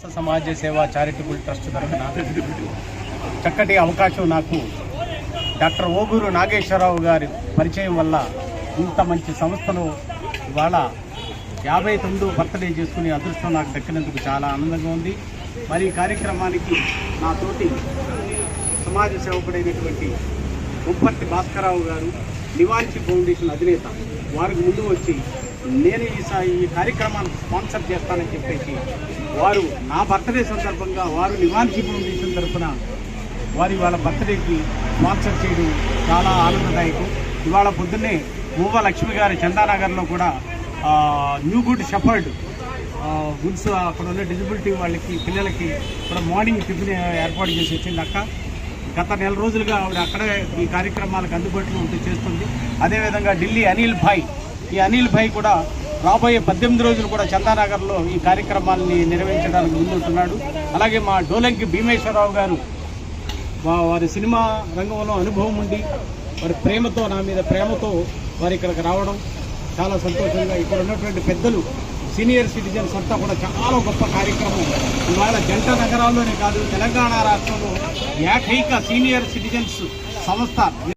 సమాజ సేవ charitable trust తరఫున చక్కటి అవకాశం నాకు డాక్టర్ ఓగూరు నాగేశ్వరరావు గారి పరిచయం వల్ల ఇంత మంచి సంస్థలో ఇవాళ 59 బర్త్డే చేసుకునే అదృష్టం నాకు దక్కినందుకు చాలా ఆనందంగా ఉంది. మరి ఈ కార్యక్రమానికి నా తోటి సమాజ సేవకుడైనటువంటి ఉప్పర్తి భాస్కరరావు గారు నివాంచి ఫౌండేషన్ అధినేత వారికి ముందు వచ్చి నేను ఈ కార్యక్రమాన్ని స్పాన్సర్ చేస్తానని చెప్పేసి వారు నా బర్త్డే సందర్భంగా వారు నివాంచి ఫౌండేషన్ తరఫున వారి వాళ్ళ బర్త్డేకి స్పాన్సర్ చేయడం చాలా ఆనందదాయకం. ఇవాళ పొద్దున్నే మూవ లక్ష్మి గారి చందానగర్లో కూడా న్యూ గుడ్ షెపర్డ్ గుడ్స్ అక్కడ ఉన్న డిజబిలిటీ వాళ్ళకి పిల్లలకి కూడా మార్నింగ్ టిఫిన్ ఏర్పాటు చేసి వచ్చింది అక్క. గత నెల రోజులుగా ఆవిడ అక్కడే ఈ కార్యక్రమాలకు అందుబాటులో ఉంటూ చేస్తుంది. అదేవిధంగా ఢిల్లీ ఈ అనిల్ భాయ్ కూడా రాబోయే 18 రోజులు కూడా చందానగర్లో ఈ కార్యక్రమాలని నిర్వహించడానికి ముందుంటున్నాడు. అలాగే మా డోలంకి భీమేశ్వరరావు గారు వారి సినిమా రంగంలో అనుభవం ఉండి వారి ప్రేమతో నా మీద ప్రేమతో వారి ఇక్కడికి రావడం చాలా సంతోషంగా. ఇక్కడ ఉన్నటువంటి పెద్దలు సీనియర్ సిటిజన్స్ అంతా కూడా చాలా గొప్ప కార్యక్రమం. ఇవాళ జంట నగరాల్లోనే కాదు తెలంగాణ రాష్ట్రంలో ఏకైక సీనియర్ సిటిజన్స్ సంస్థ